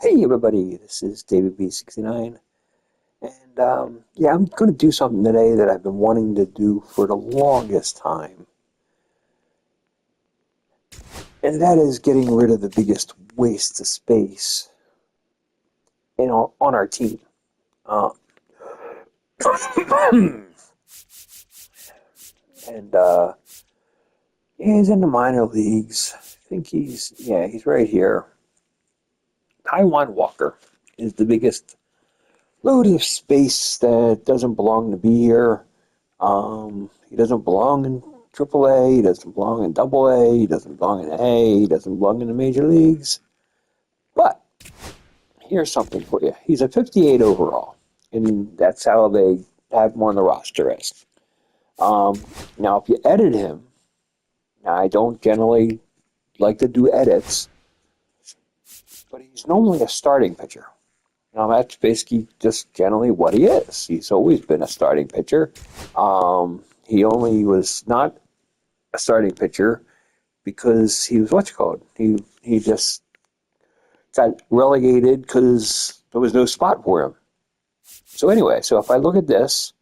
Hey everybody, this is David B69, and yeah, I'm going to do something today that I've been wanting to do for the longest time, and that is getting rid of the biggest waste of space on our team. Uh, and yeah, he's in the minor leagues. I think he's right here. Taiwan Walker is the biggest load of space that doesn't belong to be here. He doesn't belong in AAA. He doesn't belong in AA. He doesn't belong in A. He doesn't belong in the major leagues. But here's something for you. He's a 58 overall, and that's how they have him on the roster as. Now, if you edit him, now I don't generally like to do edits, but he's normally a starting pitcher. Now, that's basically just generally what he is. He's always been a starting pitcher. He only was not a starting pitcher because he was what's called. He just got relegated because there was no spot for him. So anyway, so if I look at this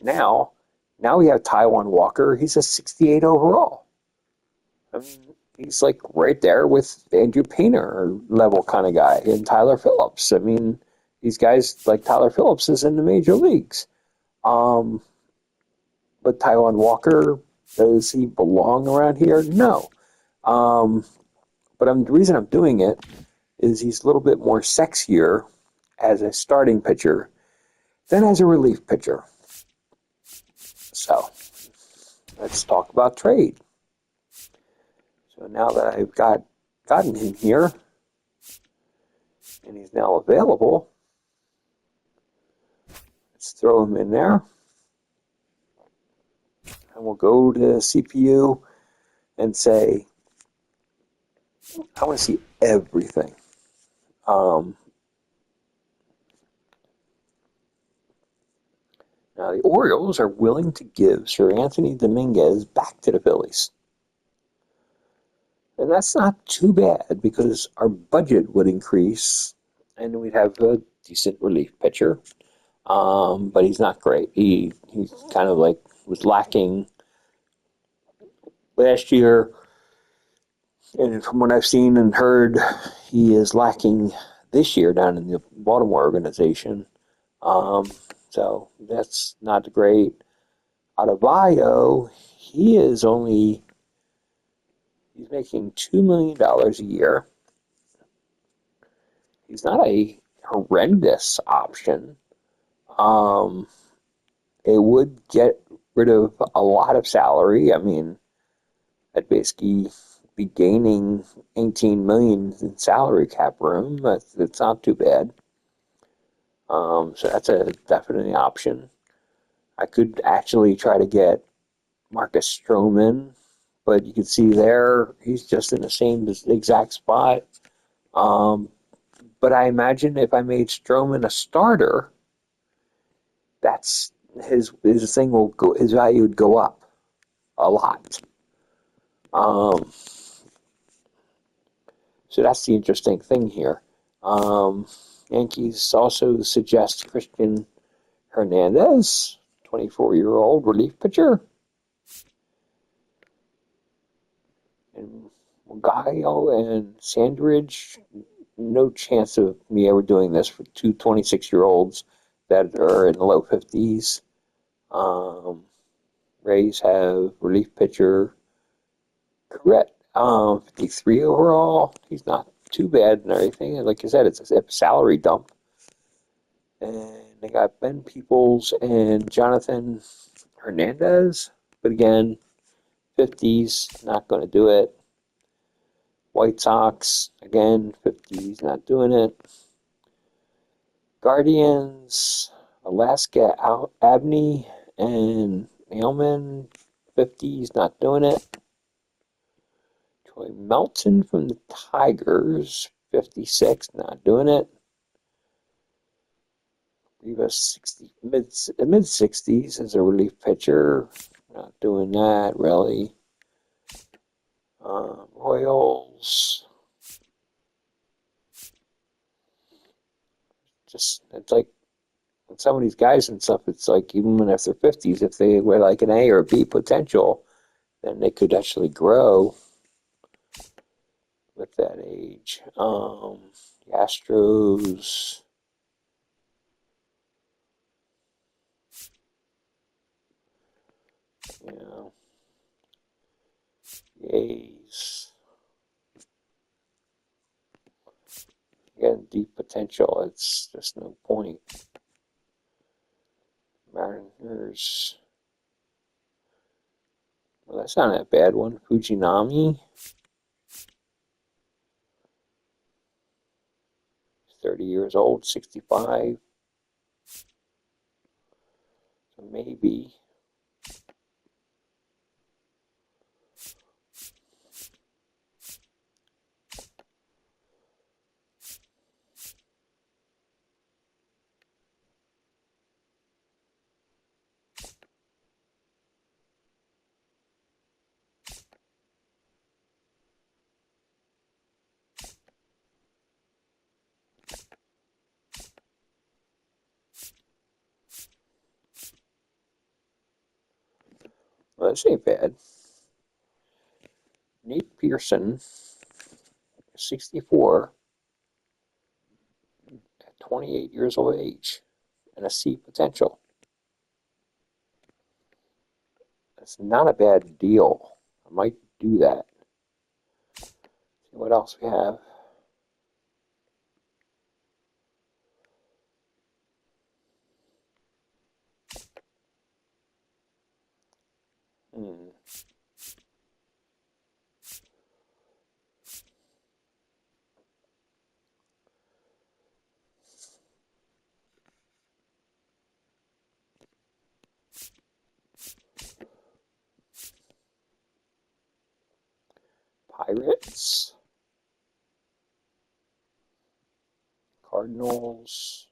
now we have Taiwan Walker. He's a 68 overall. I mean, he's like right there with Andrew Painter level kind of guy and Tyler Phillips. I mean, these guys like Tyler Phillips is in the major leagues. But Taiwan Walker, does he belong around here? No. But the reason I'm doing it is he's a little bit more sexier as a starting pitcher than as a relief pitcher. So let's talk about trade. So now that I've gotten him here and he's now available, let's throw him in there. And we'll go to CPU and say, I want to see everything. Now, the Orioles are willing to give Sir Anthony Dominguez back to the Phillies. And that's not too bad because our budget would increase and we'd have a decent relief pitcher. But he's not great. He's kind of like was lacking last year. And from what I've seen and heard, he is lacking this year down in the Baltimore organization. So that's not great. Adebayo, he's making $2 million a year. He's not a horrendous option. It would get rid of a lot of salary. I mean, I'd basically be gaining 18 million in salary cap room. It's not too bad. So that's a definite option. I could actually try to get Marcus Stroman, but you can see there he's just in the same exact spot. But I imagine if I made Stroman a starter, that's his value would go up a lot. So that's the interesting thing here. Yankees also suggest Christian Hernandez, 24-year-old relief pitcher. And Gallo and Sandridge, no chance of me ever doing this for two 26-year-olds that are in the low 50s. Rays have relief pitcher Correct. 53 overall. He's not too bad and everything. And like I said, it's a salary dump. And they got Ben Peoples and Jonathan Hernandez. But again, 50s, not going to do it. White Sox, again, 50s, not doing it. Guardians, Alaska Abney and Nailman, 50s, not doing it. Troy Melton from the Tigers, 56, not doing it. Rivas, mid 60s as a relief pitcher, not doing that really. Royals, just it's like some of these guys and stuff. It's like even when if they're 50s, if they were like an A or B potential, then they could actually grow with that age. The Astros, you know, the A's, again, deep potential. It's just no point. Mariners. Well, that's not a bad one. Fujinami, 30 years old, 65. So maybe. Well, this ain't bad. Nate Pearson, 64, at 28 years of age, and a C potential. That's not a bad deal. I might do that. See what else we have. Hmm. Pirates, Cardinals,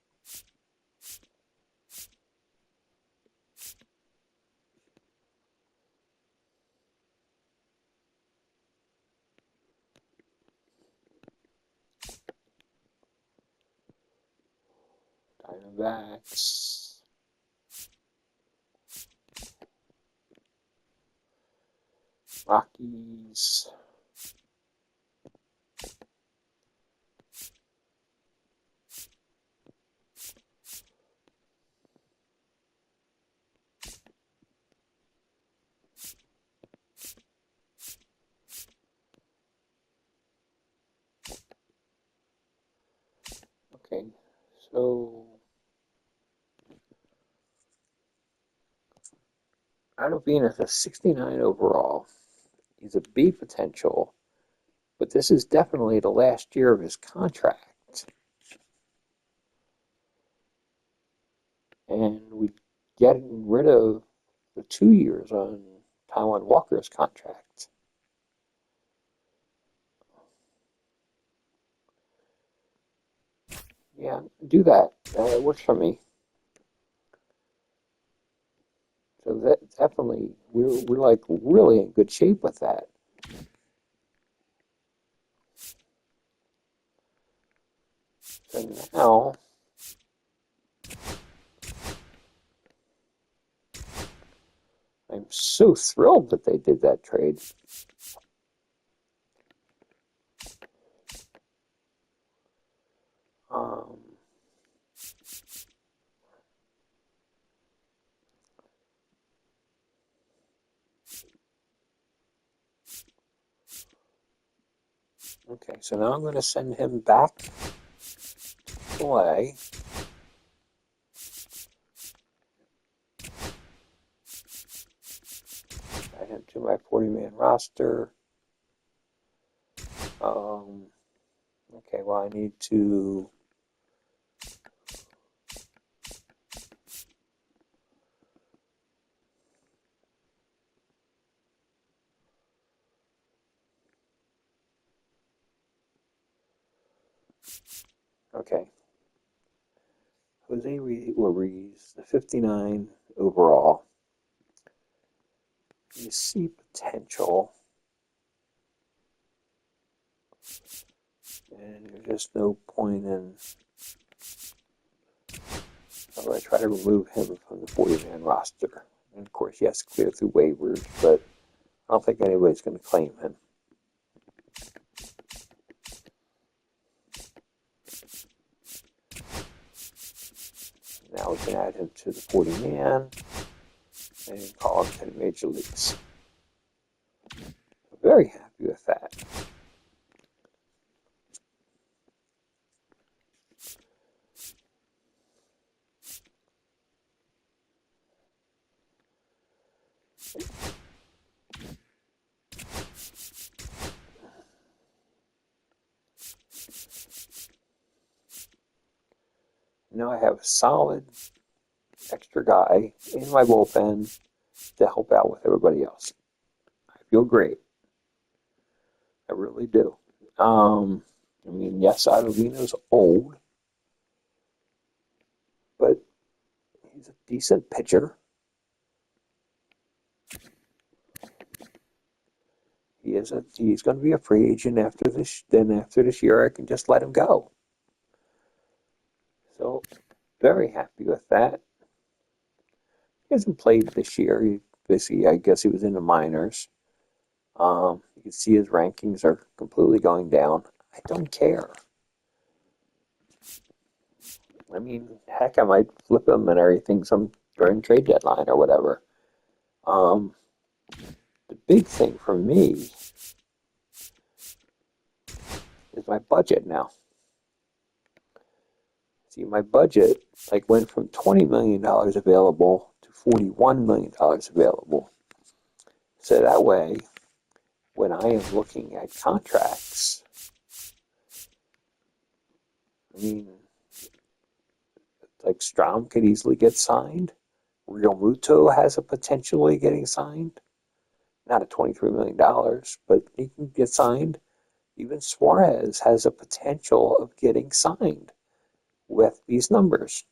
Diamondbacks, Rockies, okay, so Ottavina is a 69 overall. He's a B potential, but this is definitely the last year of his contract. And we getting rid of the 2 years on Taiwan Walker's contract. Yeah, do that. It works for me. So that definitely we're like really in good shape with that. So now I'm so thrilled that they did that trade. Um, okay, so now I'm going to send him back to play. Add him to my 40-man roster. Okay, well, I need to. Okay. Jose Ruiz, the 59 overall. You see potential. And there's just no point in I'm going to try to remove him from the 40-man roster. And of course, he has to clear through waivers, but I don't think anybody's going to claim him. Now we can add him to the 40-man and call him to the major leagues. I'm very happy with that. Now I have a solid extra guy in my bullpen to help out with everybody else. I feel great. I really do. I mean, yes, Ottavino's old, but he's a decent pitcher. He's going to be a free agent after this. Then after this year, I can just let him go. So, very happy with that. He hasn't played this year. I guess he was in the minors. You can see his rankings are completely going down. I don't care. I mean, heck, I might flip him and everything during trade deadline or whatever. The big thing for me is my budget now. See, my budget went from $20 million available to $41 million available. So that way, when I am looking at contracts, I mean, Strom could easily get signed. Real Muto has a potentially getting signed. Not at $23 million, but he can get signed. Even Suarez has a potential of getting signed with these numbers.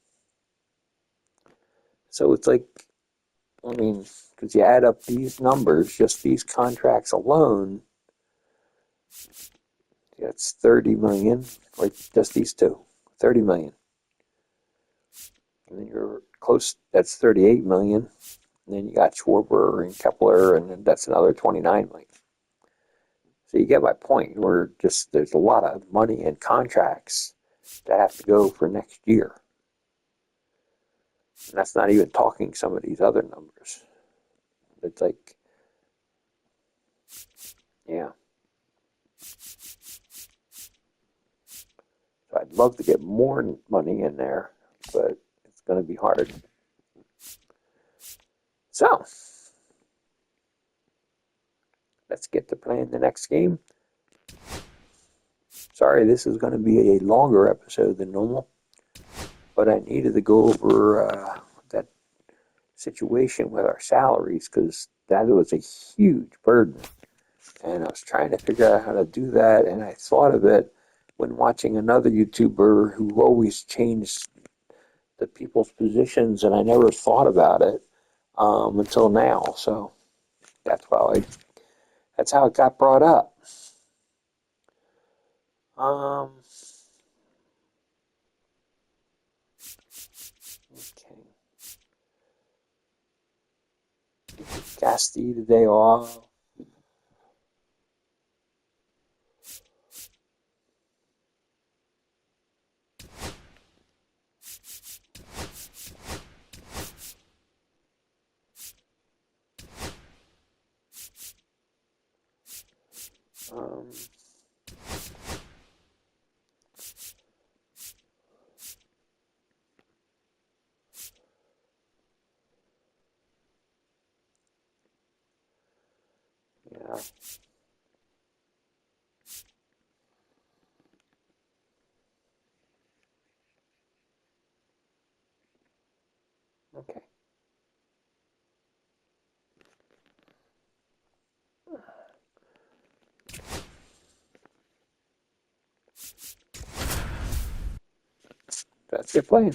So it's because you add up these numbers, just these contracts alone, that's 30 million, or just these two, 30 million. And then you're close, that's 38 million. And then you got Schwarber and Kepler, and then that's another 29 million. So you get my point. There's a lot of money in contracts that have to go for next year. And that's not even talking some of these other numbers. It's yeah. So I'd love to get more money in there, but it's going to be hard. So, let's get to playing the next game. Sorry, this is going to be a longer episode than normal, but I needed to go over that situation with our salaries because that was a huge burden. And I was trying to figure out how to do that, and I thought of it when watching another YouTuber who always changed the people's positions, and I never thought about it until now. So that's how it got brought up. Okay. Casti today off. Yeah. Okay. That's your plan.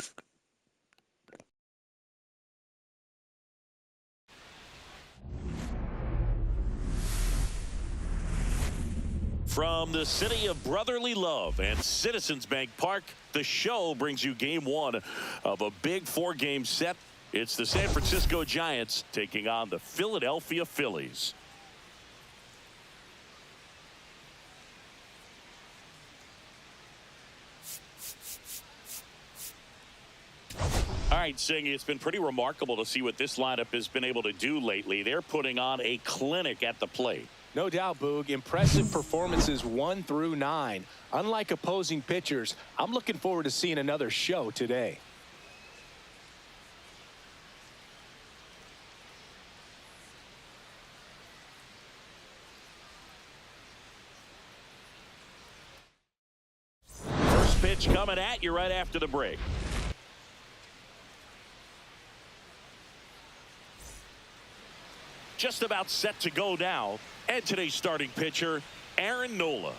From the city of brotherly love and Citizens Bank Park, the show brings you game one of a big four-game set. It's the San Francisco Giants taking on the Philadelphia Phillies. All right, Singh, it's been pretty remarkable to see what this lineup has been able to do lately. They're putting on a clinic at the plate. No doubt, Boog. Impressive performances 1 through 9. Unlike opposing pitchers, I'm looking forward to seeing another show today. First pitch coming at you right after the break. Just about set to go now. And today's starting pitcher, Aaron Nola.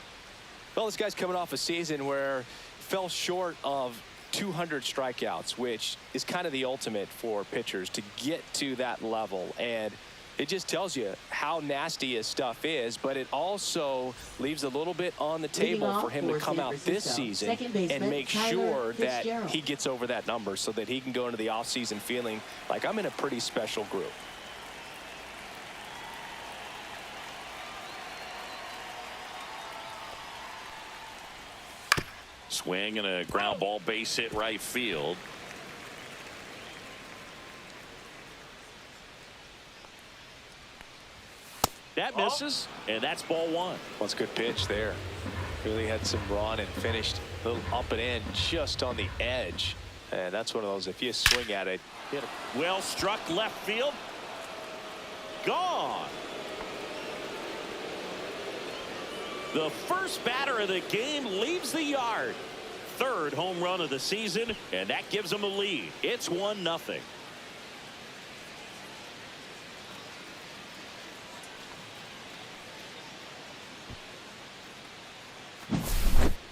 Well, this guy's coming off a season where fell short of 200 strikeouts, which is kind of the ultimate for pitchers to get to that level. And it just tells you how nasty his stuff is, but it also leaves a little bit on the table for him to come out this season and make sure that he gets over that number so that he can go into the offseason feeling like I'm in a pretty special group. Swing and a ground ball base hit right field. That misses, and that's ball one. Well, it's a good pitch there. Really had some run and finished a little up and in just on the edge. And that's one of those, if you swing at it, hit it. Well struck left field. Gone. The first batter of the game leaves the yard. Third home run of the season, and that gives them a lead. It's 1-0.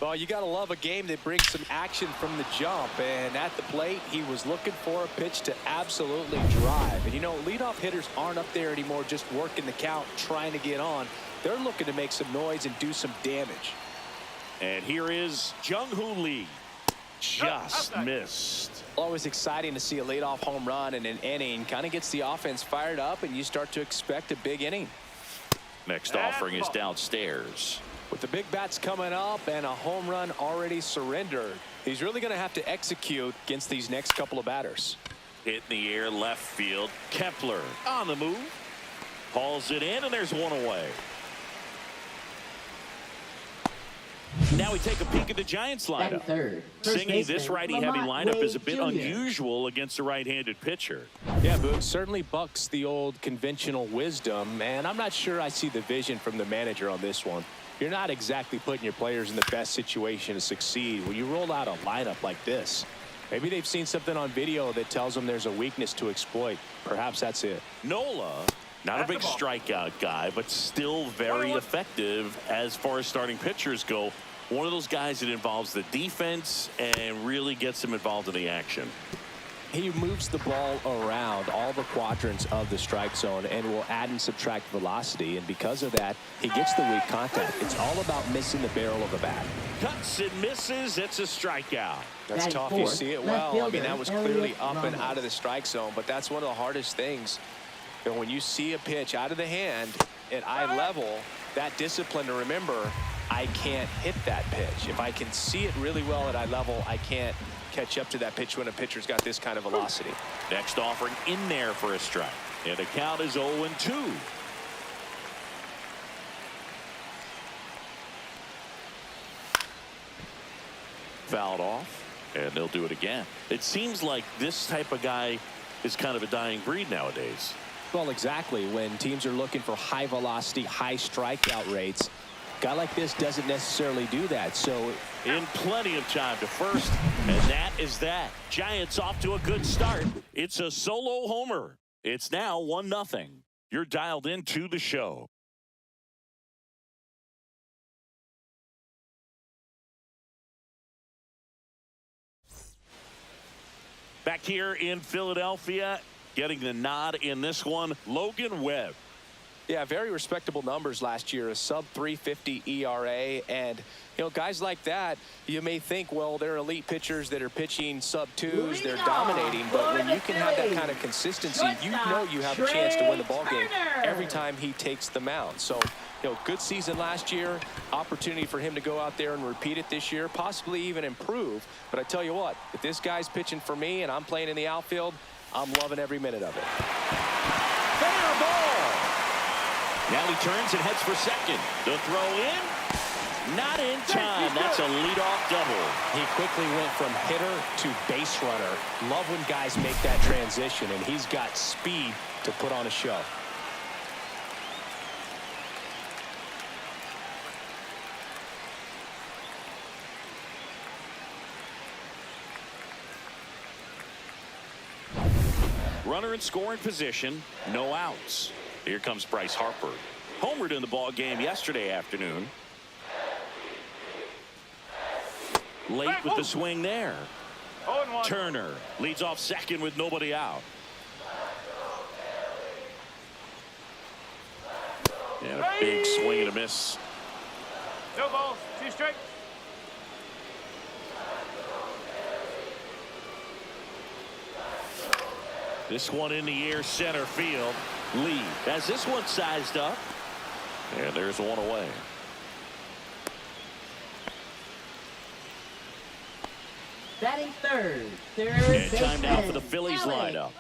Well, you got to love a game that brings some action from the jump. And at the plate, he was looking for a pitch to absolutely drive. And, you know, leadoff hitters aren't up there anymore just working the count, trying to get on. They're looking to make some noise and do some damage. And here is Jung-Hoo Lee. Just missed. Always exciting to see a leadoff home run in an inning. Kind of gets the offense fired up, and you start to expect a big inning. Next offering is downstairs. With the big bats coming up and a home run already surrendered, he's really going to have to execute against these next couple of batters. Hit in the air left field. Kepler on the move. Hauls it in, and there's one away. Now we take a peek at the Giants lineup. Singing this righty-heavy lineup is a bit unusual against a right-handed pitcher. Yeah, but certainly bucks the old conventional wisdom, and I'm not sure I see the vision from the manager on this one. You're not exactly putting your players in the best situation to succeed when you roll out a lineup like this. Maybe they've seen something on video that tells them there's a weakness to exploit. Perhaps that's it. Nola, not a big strikeout guy, but still very effective as far as starting pitchers go. One of those guys that involves the defense and really gets them involved in the action. He moves the ball around all the quadrants of the strike zone and will add and subtract velocity. And because of that, he gets the weak contact. It's all about missing the barrel of the bat. Cuts and misses. It's a strikeout. That's tough. You see it well. I mean, that was clearly up and out of the strike zone, but that's one of the hardest things. And when you see a pitch out of the hand at eye level, that discipline to remember, I can't hit that pitch. If I can see it really well at eye level, I can't catch up to that pitch when a pitcher's got this kind of velocity. Next offering in there for a strike. And the count is 0-2. Fouled off, and they'll do it again. It seems like this type of guy is kind of a dying breed nowadays. Well, exactly. When teams are looking for high velocity, high strikeout rates, a guy like this doesn't necessarily do that. So in plenty of time to first, and that is that. Giants off to a good start. It's a solo homer. It's now 1-0. You're dialed into the show. Back here in Philadelphia, getting the nod in this one, Logan Webb. Yeah, very respectable numbers last year, a sub 350 ERA. And, you know, guys like that, you may think, well, they're elite pitchers that are pitching sub twos, they're dominating. But when you can have that kind of consistency, you know you have a chance to win the ball game every time he takes the mound. So, you know, good season last year, opportunity for him to go out there and repeat it this year, possibly even improve. But I tell you what, if this guy's pitching for me and I'm playing in the outfield, I'm loving every minute of it. Fair ball. Now he turns and heads for second. The throw in, not in time. That's a leadoff double. He quickly went from hitter to base runner. Love when guys make that transition, and he's got speed to put on a show. Runner in scoring position, no outs. Here comes Bryce Harper. Homered in the ball game yesterday afternoon. Late with the swing there. Turner leads off second with nobody out. And a big swing and a miss. No balls, 2 strikes. This one in the air, center field. Lee has this one sized up. And there's one away. Batting third. And time now for the Phillies lineup.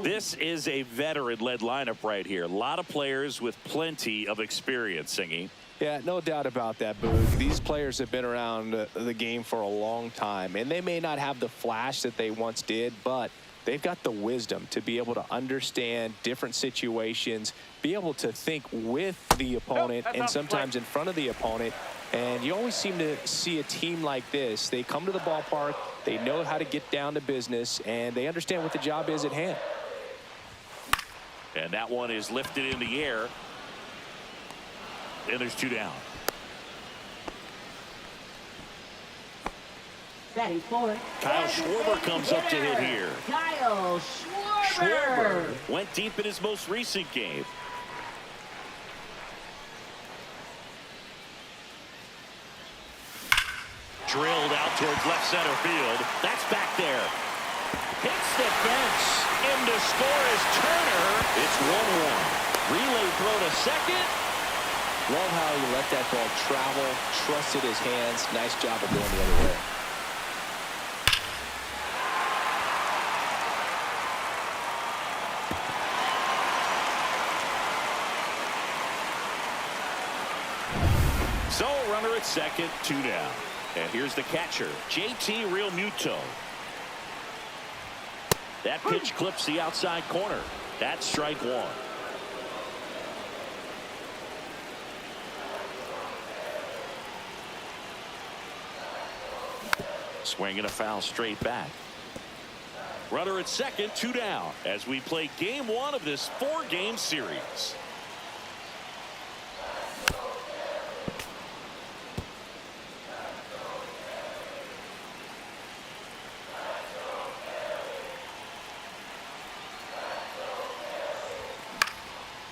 This is a veteran-led lineup right here. A lot of players with plenty of experience, Singy. Yeah, no doubt about that, Boog. These players have been around the game for a long time, and they may not have the flash that they once did, but they've got the wisdom to be able to understand different situations, be able to think with the opponent and sometimes in front of the opponent. And you always seem to see a team like this. They come to the ballpark, they know how to get down to business, and they understand what the job is at hand. And that one is lifted in the air. And there's 2 down. Batting fourth. Kyle Schwarber comes up to hit here. Kyle Schwarber went deep in his most recent game. Drilled out towards left center field. That's back there. Hits the fence. In to score is Turner. It's 1-1. Relay throw to second. Love how he let that ball travel, trusted his hands. Nice job of going the other way. So runner at second, 2 down. And here's the catcher, JT Realmuto. That pitch clips the outside corner. That's strike 1. Swing and a foul straight back. Runner at second, 2 down as we play game 1 of this 4-game series.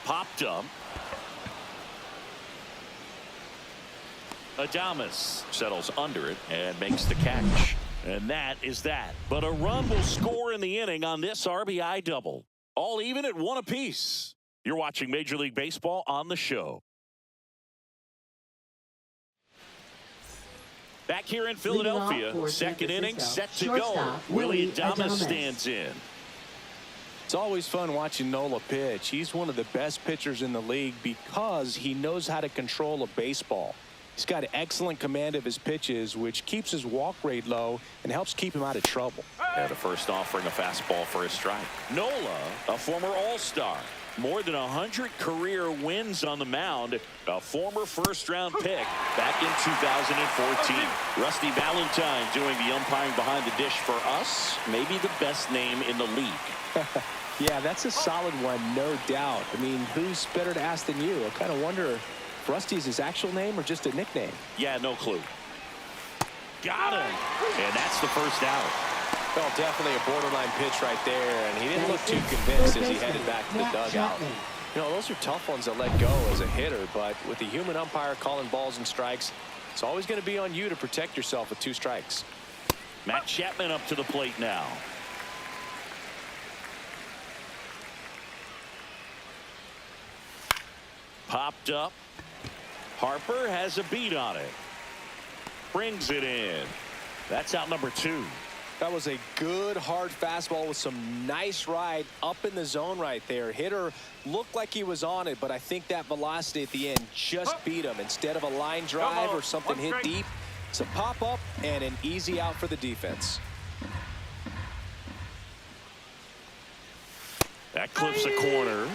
Popped up. Adames settles under it and makes the catch. And that is that. But a run will score in the inning on this RBI double. All even at 1 apiece. You're watching Major League Baseball on the show. Back here in Philadelphia, second inning set to go. Willie Adames stands in. It's always fun watching Nola pitch. He's one of the best pitchers in the league because he knows how to control a baseball. He's got excellent command of his pitches, which keeps his walk rate low and helps keep him out of trouble. And a first offering a fastball for a strike. Nola, a former All-Star. More than 100 career wins on the mound. A former first-round pick back in 2014. Rusty Valentine doing the umpiring behind the dish for us. Maybe the best name in the league. Yeah, that's a solid one, no doubt. I mean, who's better to ask than you? I kind of wonder if Rusty's his actual name or just a nickname. Yeah, no clue. Got him. And that's the first out. Well, definitely a borderline pitch right there, and he didn't look too convinced as he headed back to the dugout. You know, those are tough ones to let go as a hitter, but with the human umpire calling balls and strikes, it's always going to be on you to protect yourself with 2 strikes. Matt Chapman up to the plate now. Popped up. Harper has a beat on it. Brings it in. That's out number 2. That was a good hard fastball with some nice ride up in the zone right there. Hitter looked like he was on it, but I think that velocity at the end just beat him. Instead of a line drive or something hit deep, it's a pop up and an easy out for the defense. That clips a corner.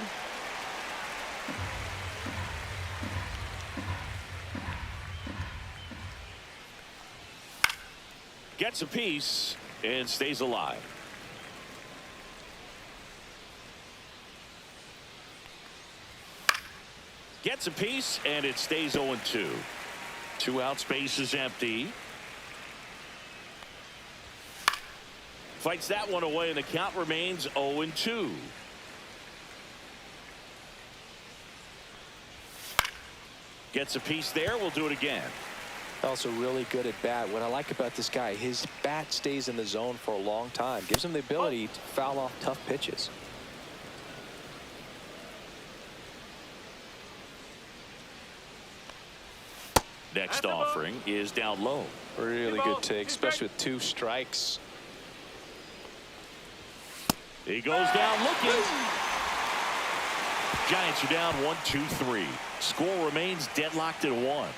Gets a piece and stays alive. Gets a piece and it stays 0-2. 2 outs, base is empty. Fights that one away and the count remains 0-2. Gets a piece there. We'll do it again. Also really good at bat. What I like about this guy, his bat stays in the zone for a long time. Gives him the ability to foul off tough pitches. Next offering is down low. Really good take, especially with 2 strikes. He goes down looking. Giants are down 1-2-3. Score remains deadlocked at 1.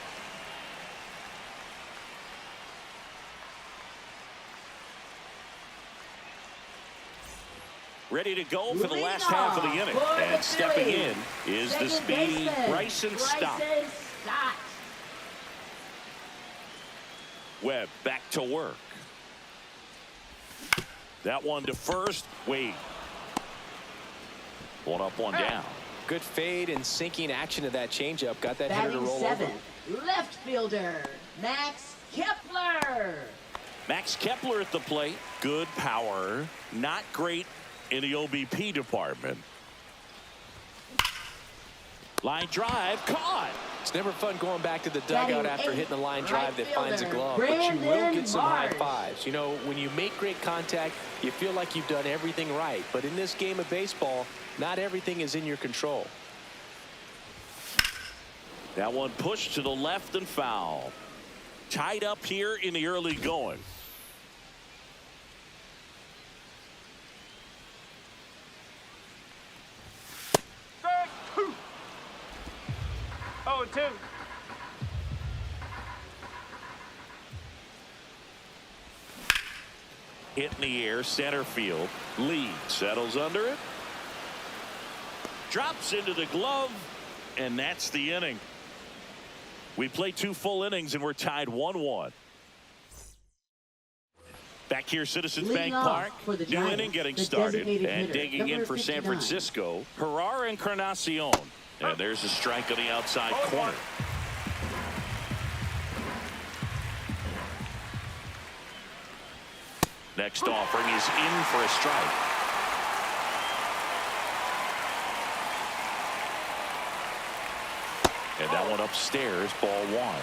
Ready to go for the last half of the inning. And stepping in is the speedy Bryson Stott. Webb back to work. That one to first. Wade. 1 up, 1 down. Good fade and sinking action of that changeup. Got that hitter to roll over. Left fielder, Max Kepler. Max Kepler at the plate. Good power. Not great in the OBP department. Line drive caught. It's never fun going back to the dugout after hitting a line drive that finds a glove, but you will Brandon get some high Marsh. fives. You know, when you make great contact, you feel like you've done everything right. But in this game of baseball, not everything is in your control. That one pushed to the left and foul. Tied up here in the early going. Oh, 2. Hit in the air, center field. Lee settles under it. Drops into the glove, and that's the inning. We play 2 full innings, and we're tied 1-1. Back here, Citizens Bank Park. New inning getting started. And digging in for San Francisco, Herrera Encarnacion. And there's a strike on the outside corner. Next offering is in for a strike. And that one upstairs, ball 1.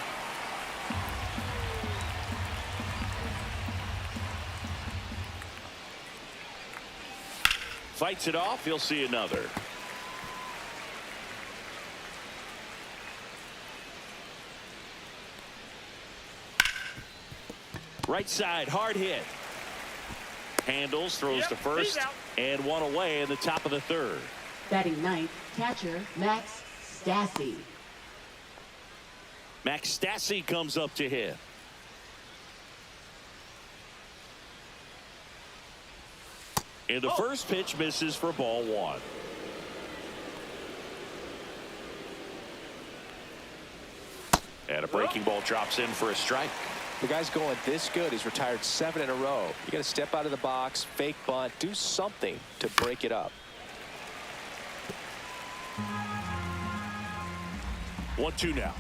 Fights it off. He'll see another. Right side, hard hit. Handles, throws to first, and 1 away in the top of the 3rd. Batting 9th, catcher Max Stassi. Max Stassi comes up to hit. And the first pitch misses for ball 1. And a breaking ball drops in for a strike. The guy's going this good. He's retired 7 in a row. You got to step out of the box, fake bunt, do something to break it up. 1-2 now.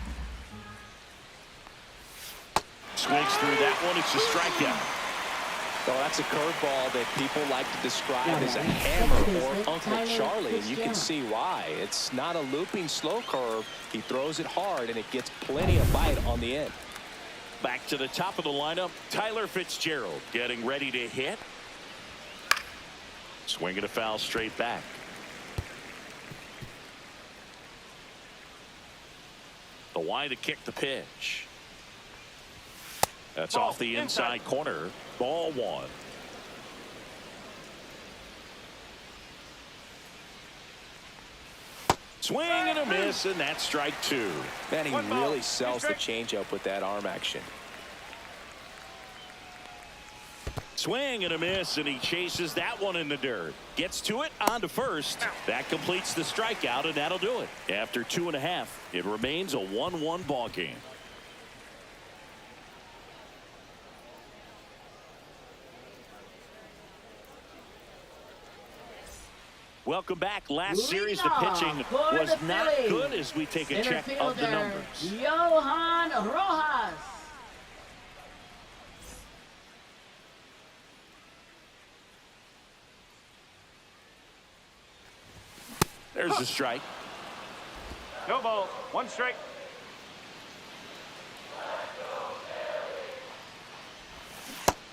Swings through that one. It's a strikeout. Oh, that's a curveball that people like to describe as a hammer or Uncle Charlie, and you can see why. It's not a looping slow curve. He throws it hard, and it gets plenty of bite on the end. Back to the top of the lineup, Tyler Fitzgerald getting ready to hit. Swinging a foul straight back. The wide to kick the pitch. That's off the inside corner. Ball one. Swing and a miss, and that's strike two. Man, he really sells the changeup with that arm action. Swing and a miss, and he chases that one in the dirt. Gets to it, on to first. That completes the strikeout, and that'll do it. After 2.5, it remains a 1-1 ball game. Welcome back. Last series, the pitching was not good as we take a check of the numbers. Johan Rojas. There's a strike. No ball. One strike.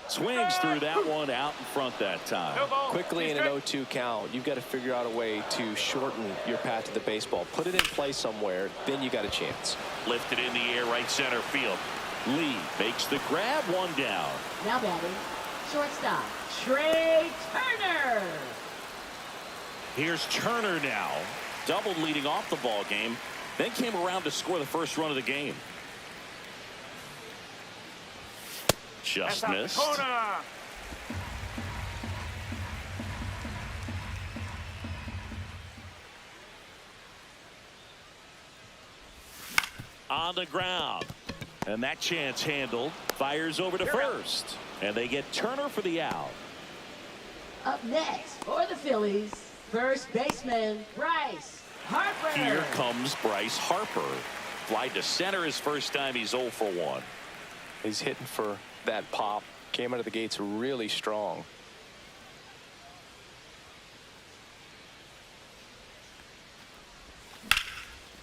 Swings through that one out in front that time. No ball. Quickly in an 0-2 count, you've got to figure out a way to shorten your path to the baseball. Put it in play somewhere, then you got a chance. Lifted in the air, right center field. Lee makes the grab, one down. Now batting, shortstop, Trey Turner. Here's Turner now. Doubled leading off the ball game. Then came around to score the first run of the game. Just missed. On the ground. And that chance handled. Fires over to first. And they get Turner for the out. Up next for the Phillies, first baseman Bryce Harper. Here comes Bryce Harper. Fly to center his first time. He's 0 for 1. He's hitting for that pop. Came out of the gates really strong.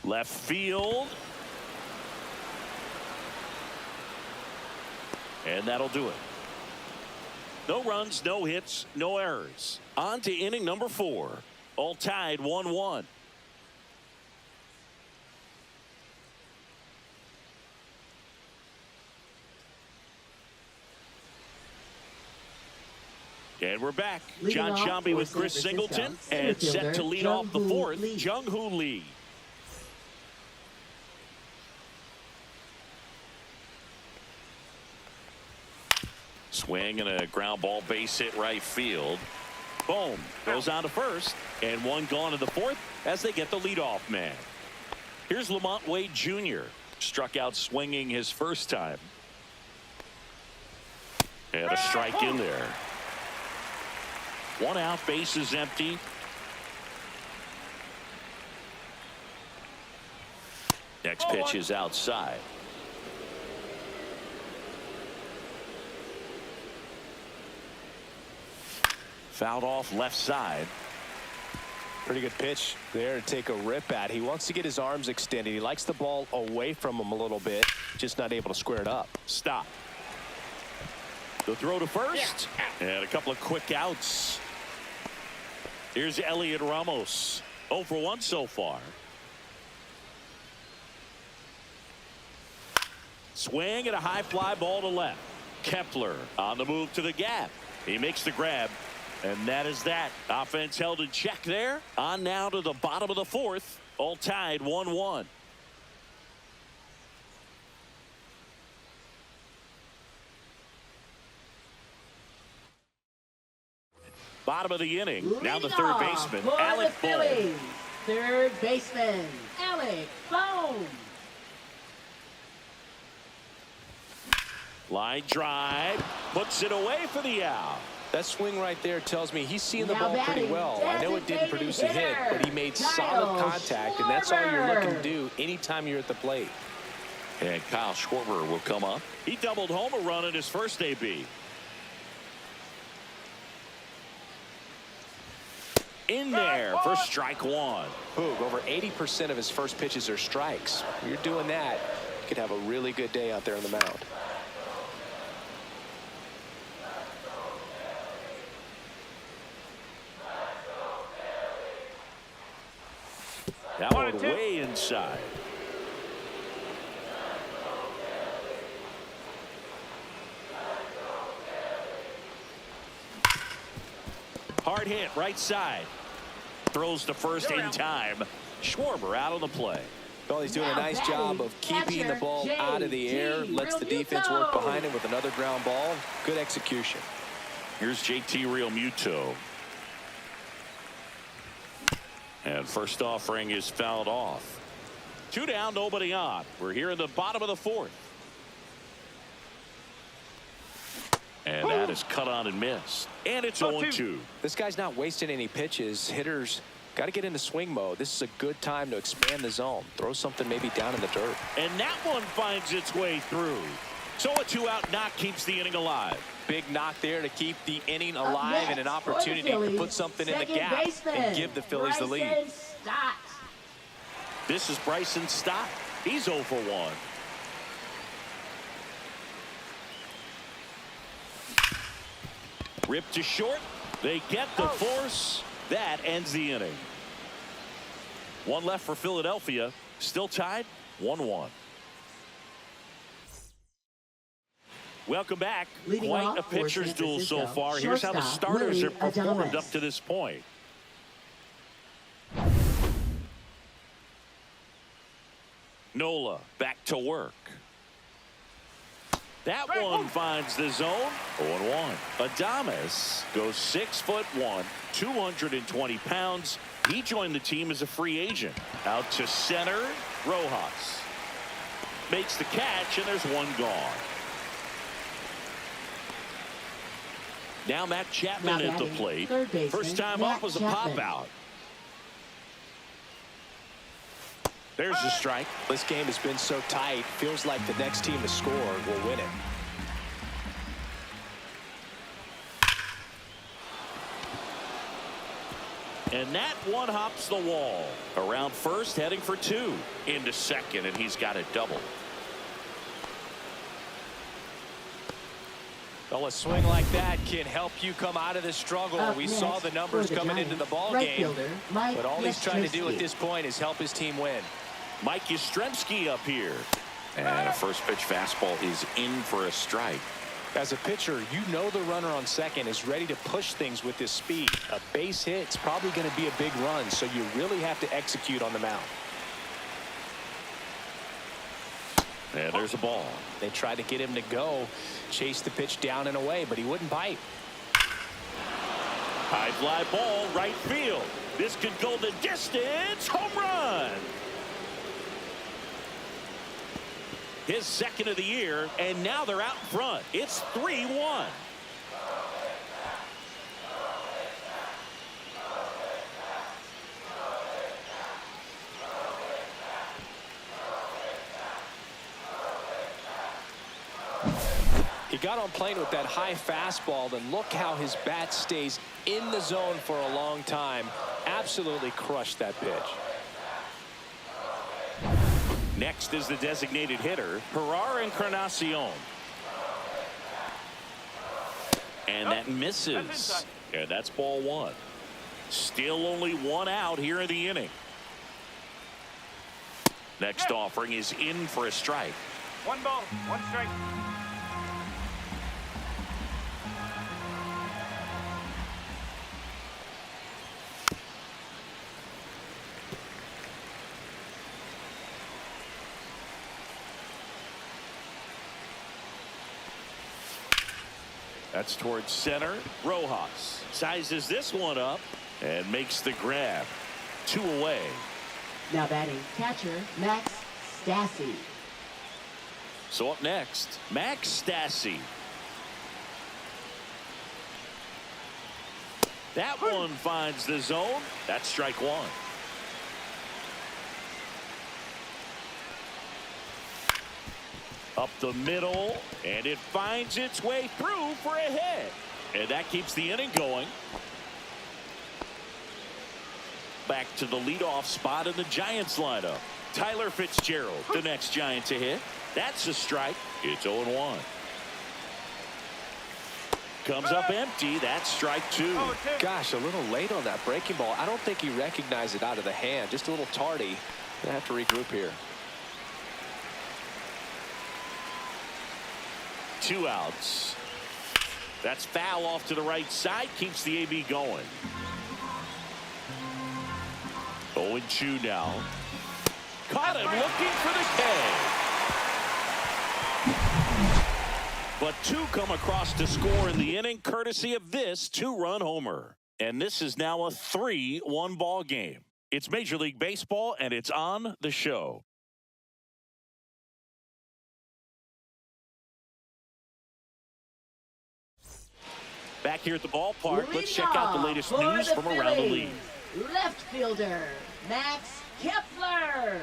Left field. And that'll do it. No runs, no hits, no errors. On to inning number 4. All tied 1-1. And we're back. John Shambi with Chris Singleton, and set to lead off the 4th, Jung-Hoo Lee. Swing and a ground ball, base hit right field. Boom. Goes on to first, and one gone in the 4th as they get the leadoff man. Here's Lamont Wade Jr. Struck out swinging his first time. And a strike in there. 1 out, base is empty. Next pitch is outside. Fouled off left side. Pretty good pitch there to take a rip at. He wants to get his arms extended. He likes the ball away from him a little bit, just not able to square it up. Stop. The throw to first, and a couple of quick outs. Here's Elliot Ramos. 0 for 1 so far. Swing and a high fly ball to left. Kepler on the move to the gap. He makes the grab, and that is that. Offense held in check there. On now to the bottom of the 4th. All tied 1-1. Bottom of the inning. Now the third baseman, Alec Bohm. Third baseman, Alec Bohm. Line drive. Puts it away for the out. That swing right there tells me he's seeing the ball pretty well. I know it didn't produce a hit, but he made solid contact, and that's all you're looking to do anytime you're at the plate. And Kyle Schwarber will come up. He doubled home a run in his first AB. In there for strike one. Boog, over 80% of his first pitches are strikes. When you're doing that, you could have a really good day out there on the mound. That one way inside. Hard hit right side. Throws to first in time. Schwarber out on the play. Well, he's doing a nice job of keeping the ball out of the air. Lets the defense work behind him with another ground ball. Good execution. Here's JT Realmuto. And first offering is fouled off. 2 down, nobody on. We're here in the bottom of the fourth. And that is cut on and missed. And it's 0-2. This guy's not wasting any pitches. Hitters got to get into swing mode. This is a good time to expand the zone. Throw something maybe down in the dirt. And that one finds its way through. So a 2-out knock keeps the inning alive. Big knock there to keep the inning alive and an opportunity to put something in the gap and give the Phillies the lead. This is Bryson Stott. He's 0 for 1. Ripped to short. They get the force. That ends the inning. One left for Philadelphia. Still tied 1-1. Welcome back. Leading Quite off a for pitcher's San duel so Francisco, far. Here's how the shortstop, starters Willie have performed Adames. up to this point. Nola back to work. That one finds the zone. 0-1. Adames goes 6'1", 220 pounds. He joined the team as a free agent. Out to center. Rojas makes the catch, and there's one gone. Now Matt Chapman at the plate. First time up was a pop out. There's a strike. This game has been so tight. Feels like the next team to score will win it. And that one hops the wall. Around first, heading for 2. Into second, and he's got a double. Well, a swing like that can help you come out of the struggle. We saw the numbers coming into the ball game, but all he's trying to do at this point is help his team win. Mike Yastrzemski up here. And a first pitch fastball is in for a strike. As a pitcher, you know the runner on second is ready to push things with his speed. A base hit's probably going to be a big run, so you really have to execute on the mound. And there's a ball. They tried to get him to go, chase the pitch down and away, but he wouldn't bite. High fly ball, right field. This could go the distance. Home run. His second of the year, and now they're out in front. It's 3-1. He got on plane with that high fastball, and look how his bat stays in the zone for a long time. Absolutely crushed that pitch. Next is the designated hitter, Herrera Encarnacion. And that misses. Yeah, that's ball 1. Still only 1 out here in the inning. Next offering is in for a strike. 1 ball, 1 strike. That's towards center. Rojas sizes this one up and makes the grab. 2 away. Now batting catcher Max Stassi. So up next, Max Stassi. That one finds the zone. That's strike 1. Up the middle, and it finds its way through for a hit. And that keeps the inning going. back to the leadoff spot in the Giants lineup. Tyler Fitzgerald, the next Giant to hit. That's a strike. It's 0-1. Comes up empty. That's strike 2. Gosh, a little late on that breaking ball. I don't think he recognized it out of the hand. Just a little tardy. Gonna have to regroup here. 2 outs. That's foul off to the right side. Keeps the AB going. 0-2 now. Caught him looking for the K. But 2 come across to score in the inning, courtesy of this 2-run homer. And this is now a 3-1 ball game. It's Major League Baseball, and it's on the show. Back here at the ballpark, let's check out the latest news from around the league. Left fielder, Max Kepler.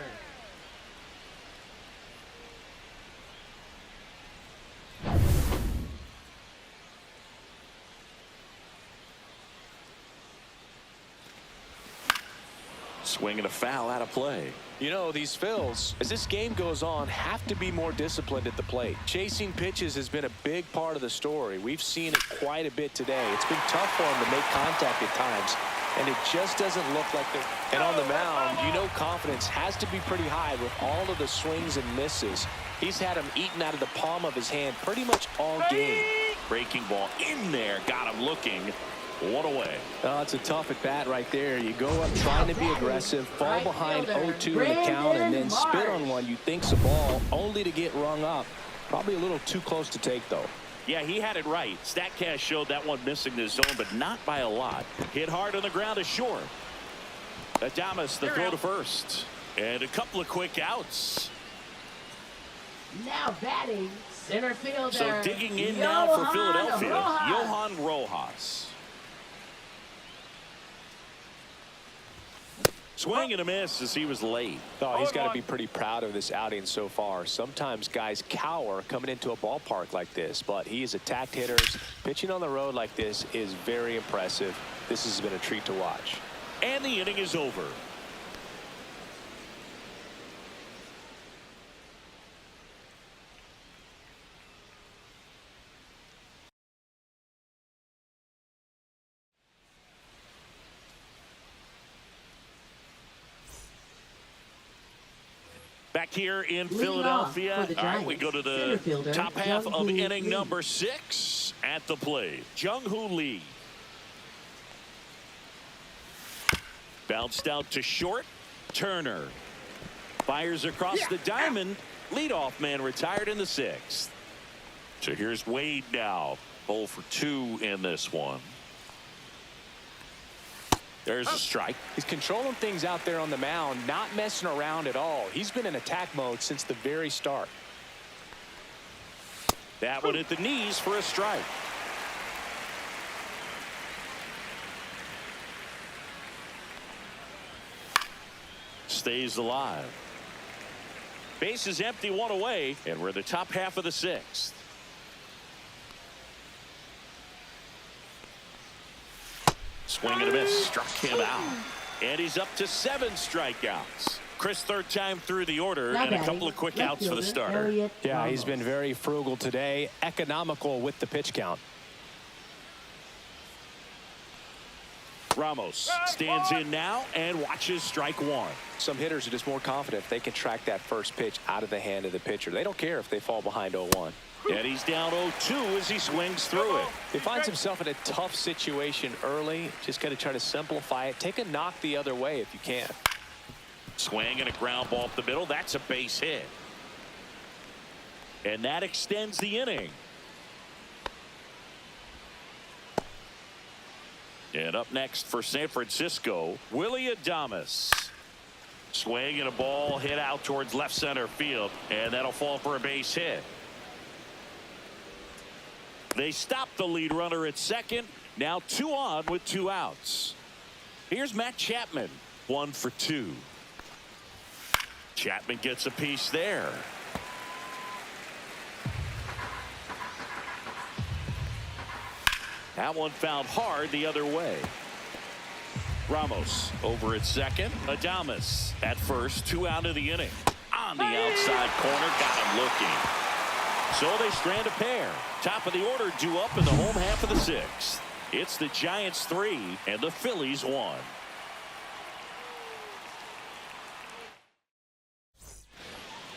Swinging a foul out of play. You know, these Phils, as this game goes on, have to be more disciplined at the plate. Chasing pitches has been a big part of the story. We've seen it quite a bit today. It's been tough for them to make contact at times, and it just doesn't look like they're... And on the mound, you know confidence has to be pretty high with all of the swings and misses. He's had them eaten out of the palm of his hand pretty much all game. Breaking ball in there. Got him looking. 1 away. Oh, it's a tough at bat right there. You go up trying to be aggressive, fall behind 0-2 in the count, and then spit on one you think's a ball, only to get rung up. Probably a little too close to take, though. Yeah, he had it right. StatCast showed that one missing the zone, but not by a lot. Hit hard on the ground to short. Adames, the throw to first. And a couple of quick outs. Now batting, center fielder. So digging in now for Philadelphia, Johan Rojas. Swing and a miss as he was late. Oh, he's got to be pretty proud of this outing so far. Sometimes guys cower coming into a ballpark like this, but he has attacked hitters. Pitching on the road like this is very impressive. This has been a treat to watch. And the inning is over. Back here in Philadelphia, all right, we go to the top half of inning number 6 at the plate. Jung-Hoo Lee. Bounced out to short. Turner fires across the diamond. Leadoff man retired in the 6th. So here's Wade now. 0 for 2 in this one. There's a strike. He's controlling things out there on the mound, not messing around at all. He's been in attack mode since the very start. That one at the knees for a strike. Stays alive. Base is empty, 1 away, and we're the top half of the 6th. Swing and a miss, struck him out. And he's up to 7 strikeouts. Chris, 3rd time through the order, and a couple of quick outs for the starter. Yeah, he's been very frugal today, economical with the pitch count. Ramos stands in now and watches strike 1. Some hitters are just more confident if they can track that first pitch out of the hand of the pitcher. They don't care if they fall behind 0-1. And he's down 0-2 as he swings through it. He finds himself in a tough situation early. Just got to try to simplify it. Take a knock the other way if you can. Swing and a ground ball up the middle. That's a base hit. And that extends the inning. And up next for San Francisco, Willie Adames. Swing and a ball hit out towards left center field. And that'll fall for a base hit. They stop the lead runner at second. Now 2 on with 2 outs. Here's Matt Chapman, 1 for 2. Chapman gets a piece there. That one fouled hard the other way. Ramos over at second. Adames at first. 2 out of the inning. On the outside corner. Got him looking. So they strand a pair. Top of the order due up in the home half of the 6th. It's the Giants 3 and the Phillies 1.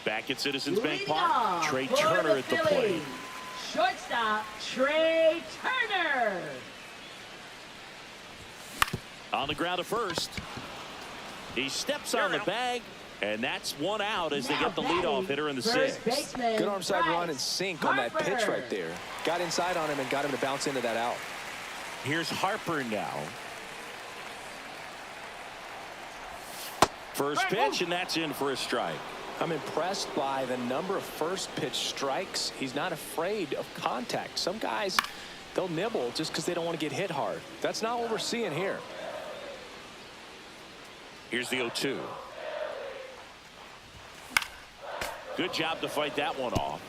Back at Citizens Bank Park, Trey Turner at the plate. Shortstop, Trey Turner. On the ground at first. He steps on the bag, and that's 1 out as they get the leadoff hitter in the 6th. Good arm side run and sink on that pitch right there. Got inside on him and got him to bounce into that out. Here's Harper now. First pitch, and that's in for a strike. I'm impressed by the number of first pitch strikes. He's not afraid of contact. Some guys, they'll nibble just because they don't want to get hit hard. That's not what we're seeing here. Here's the 0-2. Good job to fight that one off.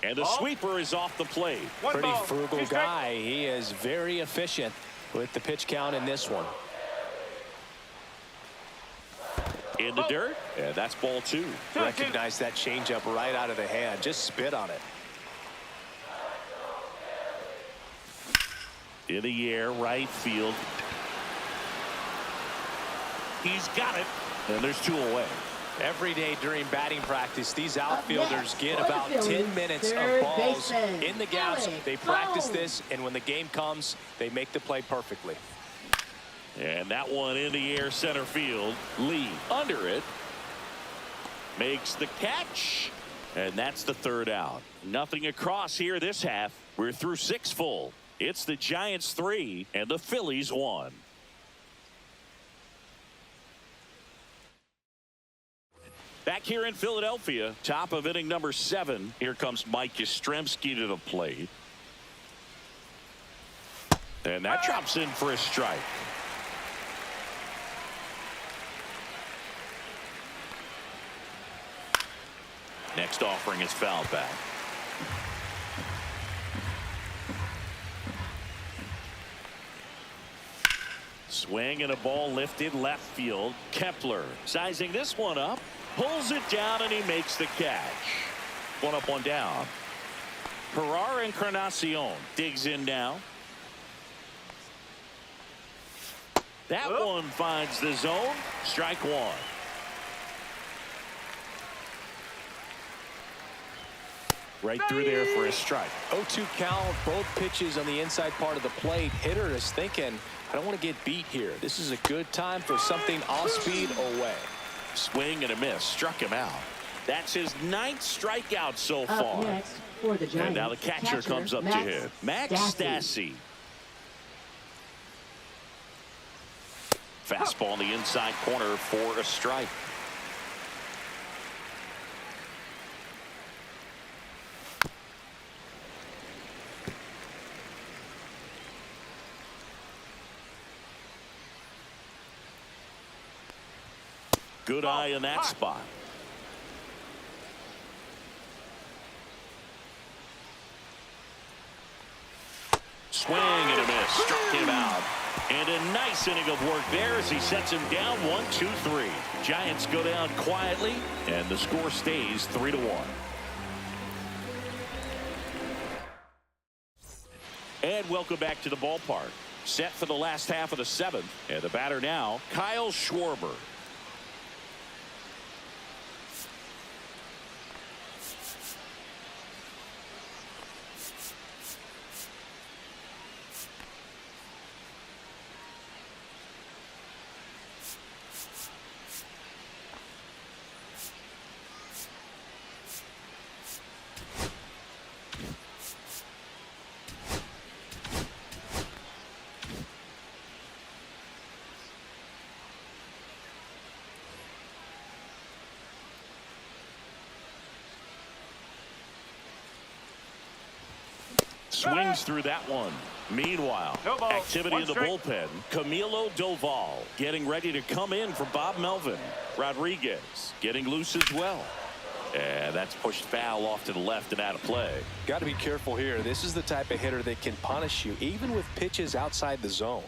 And the sweeper is off the plate. Pretty frugal guy. He is very efficient with the pitch count in this one. In the dirt. Yeah, that's ball 2. Recognize that changeup right out of the hand. Just spit on it. In the air, right field. He's got it. And there's 2 away. Every day during batting practice, these outfielders get about 10 minutes of balls in the gaps. They practice this, and when the game comes, they make the play perfectly. And that one in the air, center field. Lee under it. Makes the catch. And that's the 3rd out. Nothing across here this half. We're through 6 full. It's the Giants 3 and the Phillies 1. Back here in Philadelphia, top of inning number 7. Here comes Mike Yastrzemski to the plate. And that drops in for a strike. Next offering is fouled back. Swing and a ball lifted left field. Kepler sizing this one up. Pulls it down and he makes the catch. 1 up, 1 down. Herrera Encarnacion digs in now. That one finds the zone. Strike 1. Right through there for a strike. 0-2 count. Both pitches on the inside part of the plate. Hitter is thinking, I don't want to get beat here. This is a good time for something off speed away. Swing and a miss. Struck him out. That's his 9th strikeout so far. Next for the Giants, and now the catcher comes up to him. Max Stassi. Fastball in the inside corner for a strike. Good eye in that spot. Swing and a miss. Struck him out. And a nice inning of work there as he sets him down 1-2-3. Giants go down quietly, and the score stays 3-1. And welcome back to the ballpark. Set for the last half of the 7th. And the batter now, Kyle Schwarber. Swings through that one. Meanwhile, activity in the bullpen. Camilo Doval getting ready to come in for Bob Melvin. Rodriguez getting loose as well. And that's pushed foul off to the left and out of play. Got to be careful here. This is the type of hitter that can punish you even with pitches outside the zone.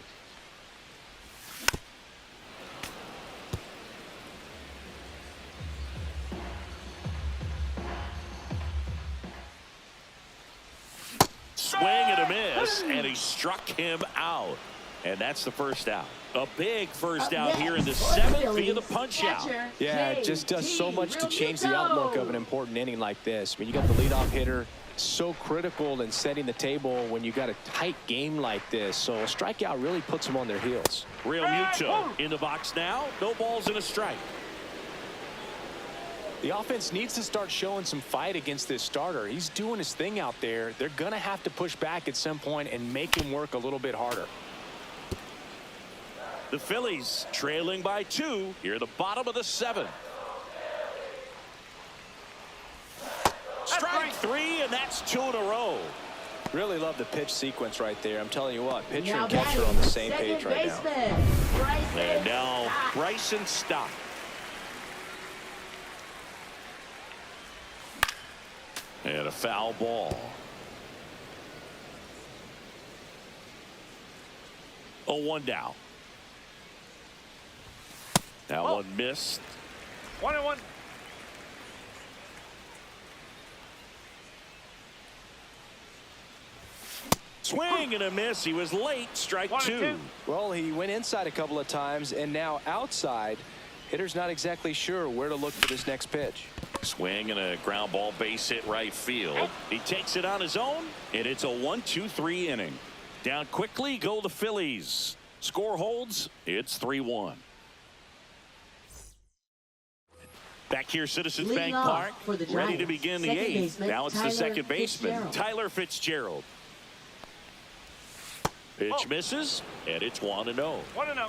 Swing and a miss, and he struck him out. And that's the first out. A big first out here in the seventh via the punch out. Yeah, it just does so much to change the outlook of an important inning like this. I mean, you got the leadoff hitter, so critical in setting the table when you got a tight game like this. So a strikeout really puts them on their heels. Real Muto in the box now. No balls and a strike. The offense needs to start showing some fight against this starter. He's doing his thing out there. They're going to have to push back at some point and make him work a little bit harder. The Phillies trailing by 2 here at the bottom of the 7th. Strike 3, and that's 2 in a row. Really love the pitch sequence right there. I'm telling you what, pitcher and catcher on the same page right now. And now Bryson Stott. And a foul ball. 0-1 down. That one missed. 1-1. Swing and a miss. He was late. Strike 2. Well, he went inside a couple of times, and now outside. Hitter's not exactly sure where to look for this next pitch. Swing and a ground ball base hit right field. He takes it on his own, and it's a 1-2-3 inning. Down quickly go the Phillies. Score holds. It's 3-1. Back here, Citizens Bank Park, ready to begin the 8th. Now it's the second baseman, Tyler Fitzgerald. Pitch misses, and it's 1-0. 1-0.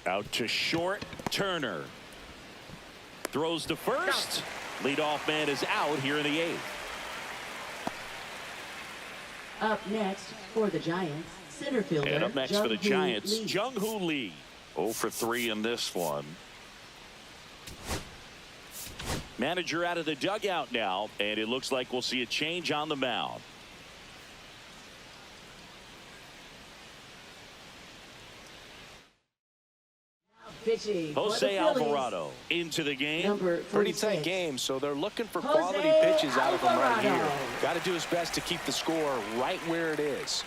Out to short, Turner. Throws to first. Leadoff man is out here in the 8th. Up next for the Giants, center fielder. And up next for the Giants, Jung-Hoo Lee. 0 for 3 in this one. Manager out of the dugout now, and it looks like we'll see a change on the mound. Jose Alvarado into the game. Pretty tight game, so they're looking for quality pitches out of him right here. Got to do his best to keep the score right where it is.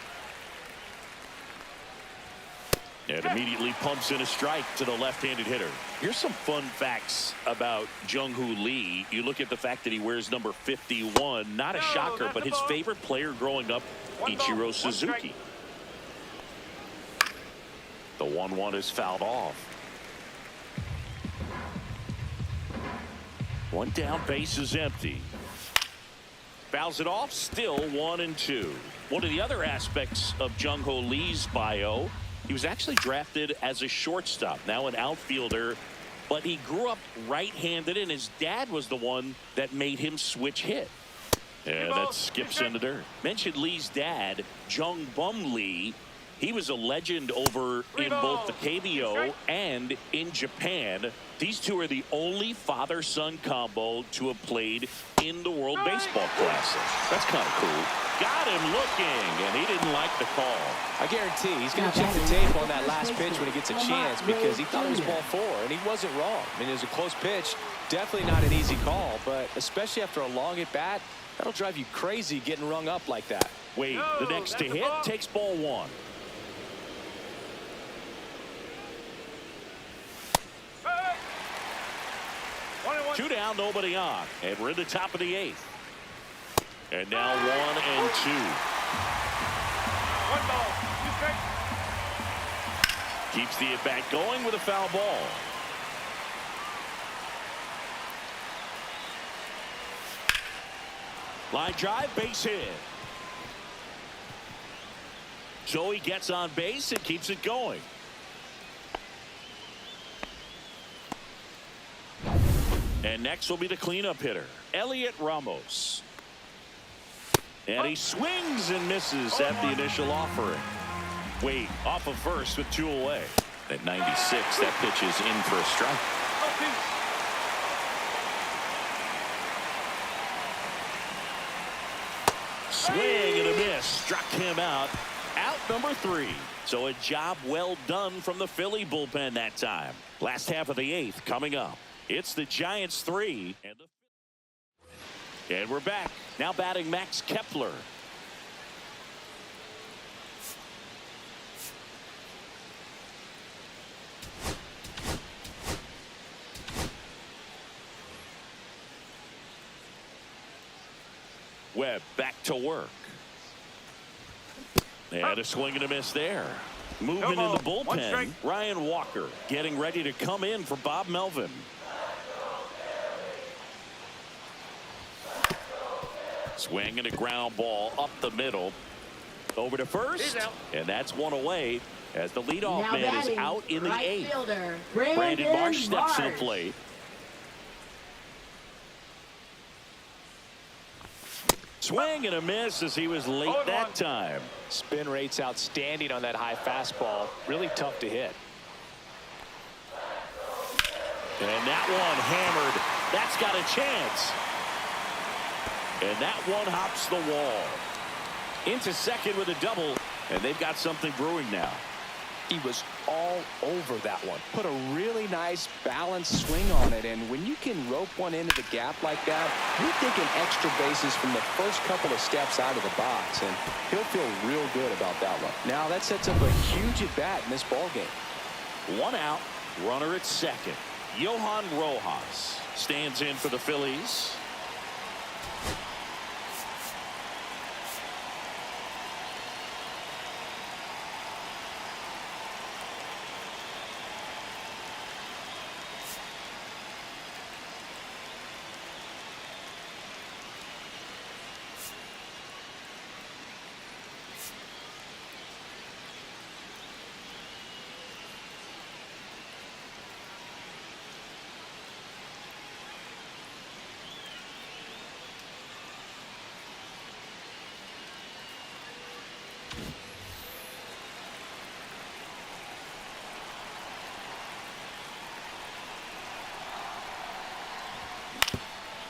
And immediately pumps in a strike to the left-handed hitter. Here's some fun facts about Jung-Hoo Lee. You look at the fact that he wears number 51. Not a shocker, but his favorite player growing up, Ichiro Suzuki. The 1-1 is fouled off. One down, base is empty. Fouls it off, still 1-2. One of the other aspects of Jung-Hoo Lee's bio, he was actually drafted as a shortstop, now an outfielder, but he grew up right-handed, and his dad was the one that made him switch hit. And that skips in the dirt. Mentioned Lee's dad, Jung Bum Lee. He was a legend over in both the KBO and in Japan. These two are the only father-son combo to have played in the World Baseball Classic. That's kind of cool. Got him looking, and he didn't like the call. I guarantee he's going to check the tape on that last pitch when he gets a chance, because he thought it was ball 4, and he wasn't wrong. I mean, it was a close pitch. Definitely not an easy call, but especially after a long at-bat, that'll drive you crazy getting rung up like that. Wade, the next to hit, takes ball 1. Two down, nobody on, and we're in the top of the 8th. And now 1-2. 1 ball, 2 strikes. Keeps the at-bat going with a foul ball. Line drive, base hit. So he gets on base and keeps it going. And next will be the cleanup hitter, Elliot Ramos. And he swings and misses at the initial offering. Wade off of first with 2 away. At 96, that pitch is in for a strike. Swing and a miss. Struck him out. Out number 3. So a job well done from the Philly bullpen that time. Last half of the 8th coming up. It's the Giants 3. And we're back. Now batting Max Kepler. Webb back to work. And a swing and a miss there. Movement in the bullpen. Ryan Walker getting ready to come in for Bob Melvin. Swing and a ground ball up the middle. Over to first. And that's one away as the leadoff man is out in the 8th. Fielder, Brandon Marsh steps to the plate. Swing and a miss as he was late that time. Spin rate's outstanding on that high fastball. Really tough to hit. And that one hammered. That's got a chance. And that one hops the wall. Into second with a double. And they've got something brewing now. He was all over that one. Put a really nice balanced swing on it. And when you can rope one into the gap like that, you're thinking extra bases from the first couple of steps out of the box. And he'll feel real good about that one. Now that sets up a huge at bat in this ball game. 1 out. Runner at second. Johan Rojas stands in for the Phillies.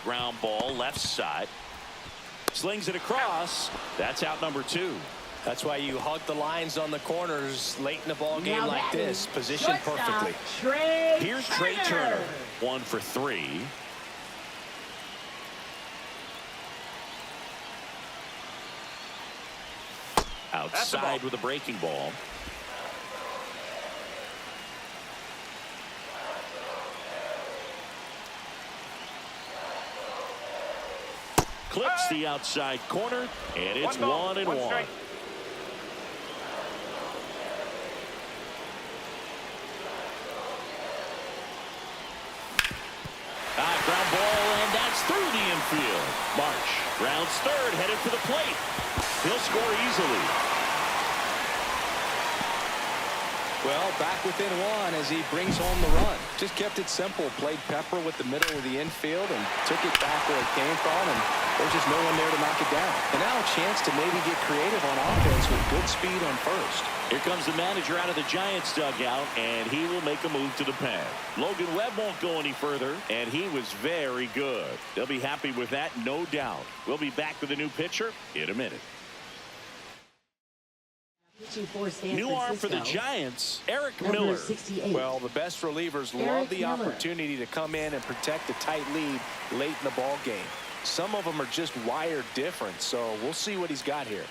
Ground ball left side. Slings it across. That's out number 2. That's why you hug the lines on the corners late in the ball game like this. Positioned perfectly. Here's Trey Turner. 1 for 3. Outside with a breaking ball. Clips the outside corner, and it's 1-1. Ground ball, and that's through the infield. Marsh rounds third, headed for the plate. He'll score easily. Well, back within 1 as he brings home the run. Just kept it simple. Played pepper with the middle of the infield and took it back where it came from, and there's just no one there to knock it down. And now a chance to maybe get creative on offense with good speed on first. Here comes the manager out of the Giants dugout, and he will make a move to the pen. Logan Webb won't go any further, and he was very good. They'll be happy with that, no doubt. We'll be back with a new pitcher in a minute. New arm for the Giants, Eric Miller. 68. Well, the best relievers love the opportunity to come in and protect a tight lead late in the ball game. Some of them are just wired different, so we'll see what he's got here.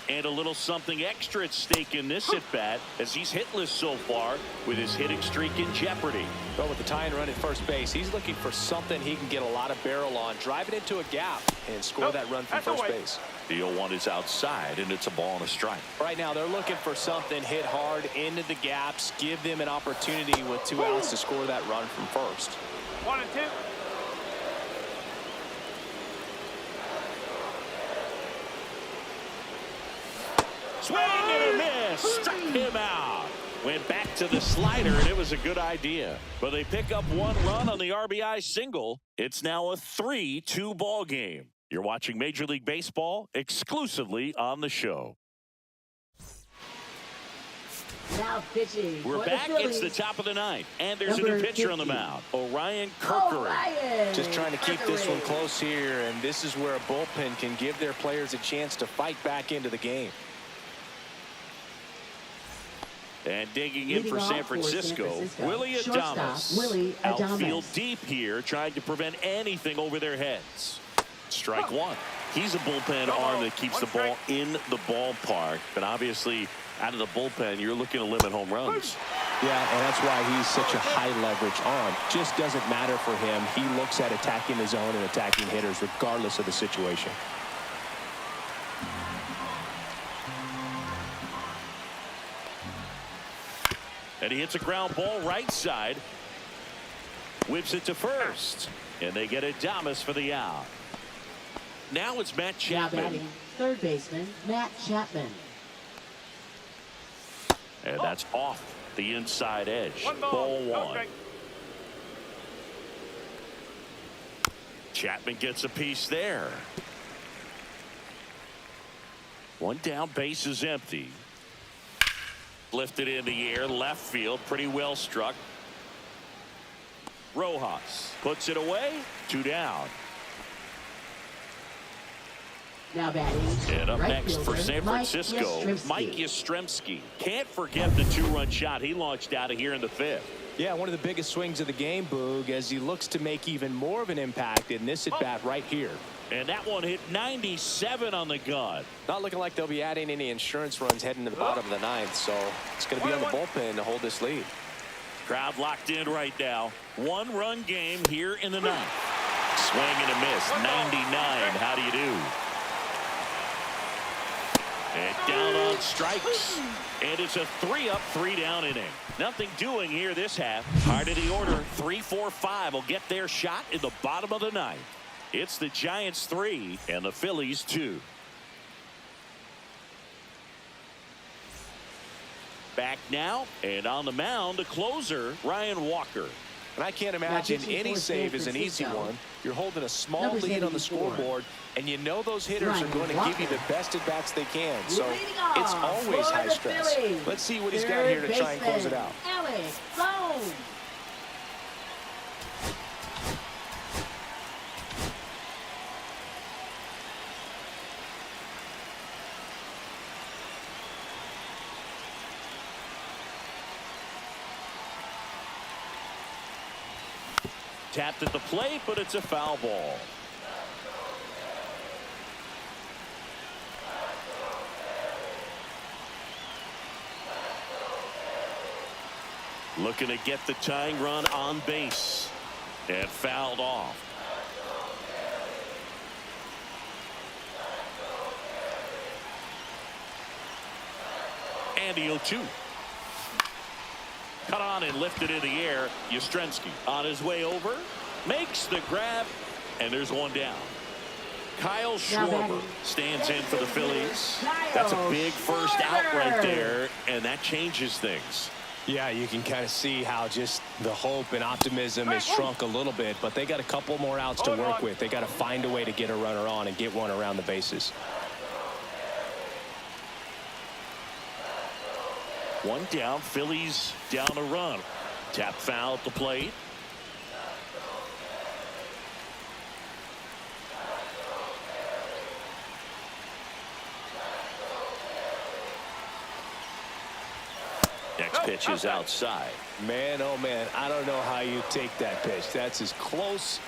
And a little something extra at stake in this at-bat as he's hitless so far with his hitting streak in jeopardy. But with the tying run at first base, he's looking for something he can get a lot of barrel on, drive it into a gap, and score that run from first base. The 0-1 is outside, and it's a ball and a strike. Right now, they're looking for something hit hard into the gaps, give them an opportunity with 2 outs to score that run from first. 1 and 2. Swing and a miss. Struck him out. Went back to the slider, and it was a good idea. But they pick up 1 run on the RBI single. It's now a 3-2 ball game. You're watching Major League Baseball exclusively on the show. Now pitching. We're for back. The It's the Phillies. top of the ninth. And there's a Number new pitcher on the 50. mound. Orion Kirkery. O'Brien. Just trying to keep this one Kirkery. close here, and this is where a bullpen can give their players a chance to fight back into the game. And digging in Leading for off San for San Francisco, Francisco, Willie shortstop, Adames. Willie Outfield Adames. deep here, trying to prevent anything over their heads. Strike one. He's a bullpen arm that keeps the ball in the ballpark. But obviously, out of the bullpen, you're looking to limit home runs. Yeah, and that's why he's such a high leverage arm. Just doesn't matter for him. He looks at attacking the zone and attacking hitters regardless of the situation. And he hits a ground ball right side. Whips it to first. And they get Adames for the out. Now it's Matt Now Chapman. batting, third baseman, Matt Chapman. And that's off the inside edge. One ball, Ball no one. strike. Chapman gets a piece there. One down, base is empty. Lifted in the air, left field, pretty well struck. Rojas puts it away, two down. Now batting, And up right next for fielder, San Mike Francisco, Yastrzemski. Mike Yastrzemski. Can't forget the two-run shot he launched out of here in the fifth. Yeah, one of the biggest swings of the game, Boog, as he looks to make even more of an impact in this at-bat right here. And that one hit 97 on the gun. Not looking like they'll be adding any insurance runs heading to the bottom of the ninth, so it's going to be on the bullpen to hold this lead. Crowd locked in right now. One-run game here in the ninth. Swing and a miss. 99. How do you do? And down on strikes. And it's a 3-up, 3-down inning. Nothing doing here this half. Heart of the order. 3-4-5 will get their shot in the bottom of the ninth. It's the Giants 3 and the Phillies 2. Back now, and on the mound, the closer, Ryan Walker. And I can't imagine pitching any for save San is an easy Francisco. one. You're holding a small Number lead on the 74. scoreboard, and you know those hitters Ryan are going to give you Walker. the best at-bats they can. So Leading it's off always for high the stress. Phillies, Let's see what he's got third here to try and close it baseman, out. Alex Boone. Tapped at the plate, but it's a foul ball. Looking to get the tying run on base. And fouled off. And the 0-2. Cut on and lifted in the air. Yastrzemski on his way over. Makes the grab. And there's one down. Kyle Schwarber stands in for the Phillies. That's a big first out right there. And that changes things. Yeah, you can kind of see how just the hope and optimism has shrunk a little bit, but they got a couple more outs to work with. They got to find a way to get a runner on and get one around the bases. One down, Phillies down a run. Tap foul at the plate. Next pitch is outside. Man, oh man, I don't know how you take that pitch. That's as close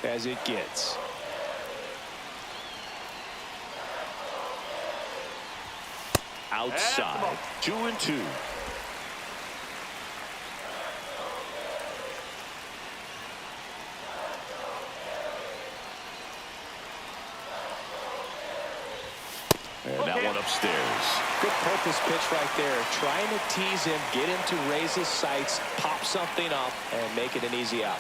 as it gets. Outside. 2-2. And that one upstairs. Good purpose pitch right there. Trying to tease him, get him to raise his sights, pop something up, and make it an easy out.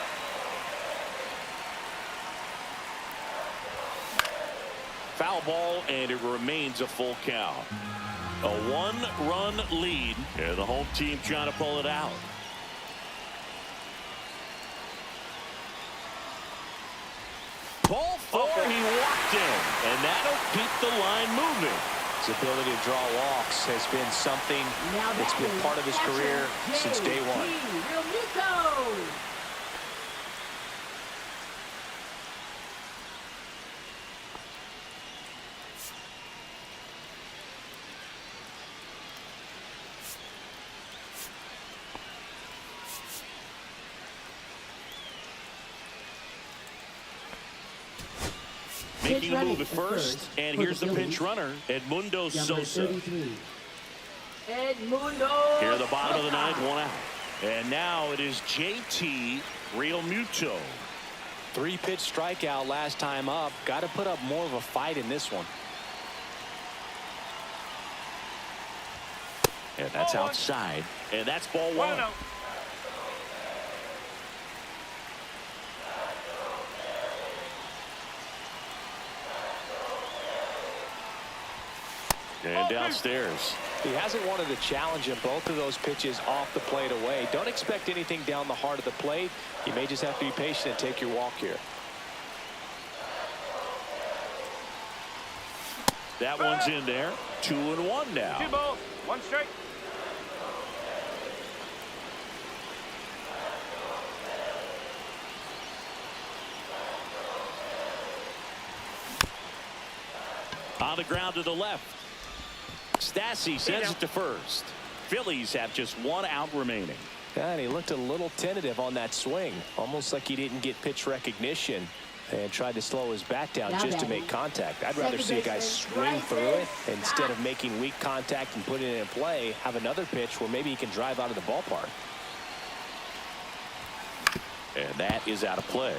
Foul ball, and it remains a full count. A one-run lead, and the home team trying to pull it out. Ball four, he walked in, and that'll keep the line moving. His ability to draw walks has been something that's been part of his career since day one. Making a move at first, and here's the pinch runner, Edmundo Sosa. Here at the bottom of the ninth, one out. And now it is JT Realmuto. 3-pitch strikeout last time up. Got to put up more of a fight in this one. And that's outside. And that's ball one. And downstairs. He hasn't wanted to challenge him. Both of those pitches off the plate away. Don't expect anything down the heart of the plate. You may just have to be patient and take your walk here. That one's in there. 2-1 now. 2 balls, 1 strike. On the ground to the left. Stassi sends it to first. Phillies have just 1 out remaining. Yeah, and he looked a little tentative on that swing. Almost like he didn't get pitch recognition and tried to slow his bat down just to make contact. I'd rather see a guy swing through it instead of making weak contact and putting it in play. Have another pitch where maybe he can drive out of the ballpark. And that is out of play.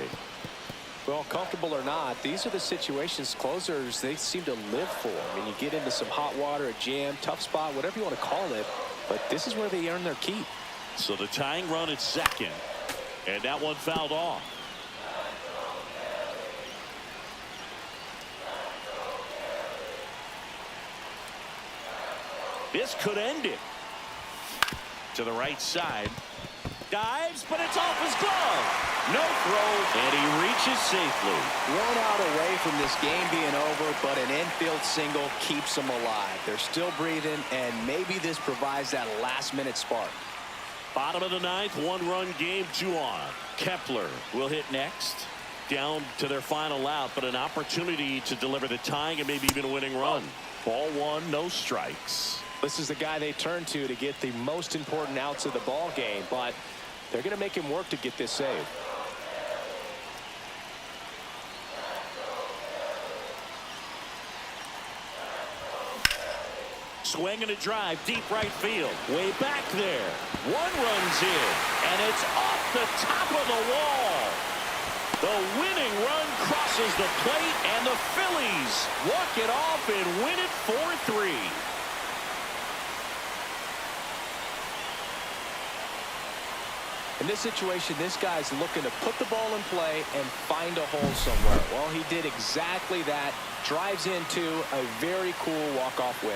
Well, comfortable or not, these are the situations closers they seem to live for. I mean, you get into some hot water, a jam, tough spot, whatever you want to call it, but this is where they earn their keep. So the tying run at second, and that one fouled off. This could end it. To the right side. Dives, but it's off his glove. No throw, and he reaches safely. 1 out away from this game being over, but an infield single keeps them alive. They're still breathing, and maybe this provides that last-minute spark. Bottom of the ninth, 1-run game, 2 on. Kepler will hit next. Down to their final out, but an opportunity to deliver the tying and maybe even a winning run. Ball 1, no strikes. This is the guy they turn to get the most important outs of the ball game, but they're going to make him work to get this save. Swing and a drive, deep right field. Way back there. 1 runs in, and it's off the top of the wall. The winning run crosses the plate, and the Phillies walk it off and win it 4-3. In this situation, this guy's looking to put the ball in play and find a hole somewhere. Well, he did exactly that. Drives into a very cool walk-off win.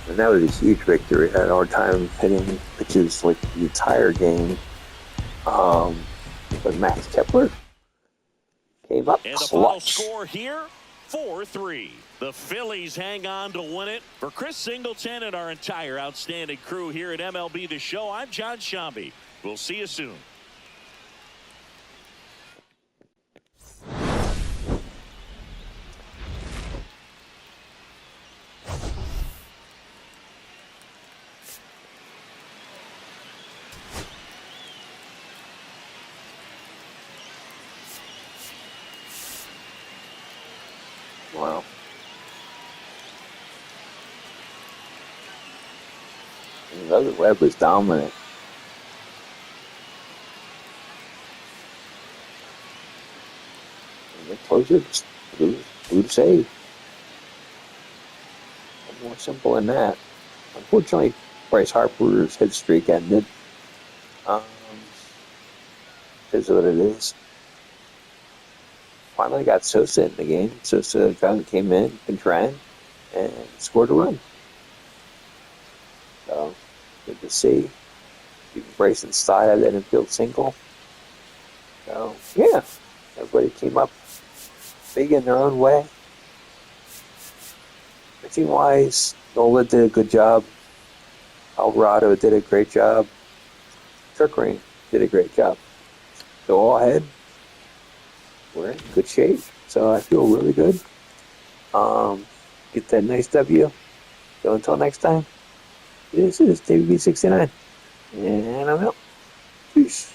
And that was a huge victory. Had our time hitting pitches like the entire game. But Max Kepler came up And the final clutch. score here, 4-3. The Phillies hang on to win it. For Chris Singleton and our entire outstanding crew here at MLB The Show, I'm John Shambi. We'll see you soon. Wow. The Webb was dominant. And the closer blew the save. More simple than that. Unfortunately, Bryce Harper's hit streak ended. is what it is. Finally got Sosa in the game. Sosa came in, Pintran, and scored a run. So, good to see. Bryson Stott had that infield single. So, yeah, everybody came up big in their own way. Pitching-wise, Nola did a good job. Alvarado did a great job. Turkering did a great job. So all ahead, we're in good shape. So I feel really good. Get that nice W. So until next time, this is David B69. And I'm out. Peace.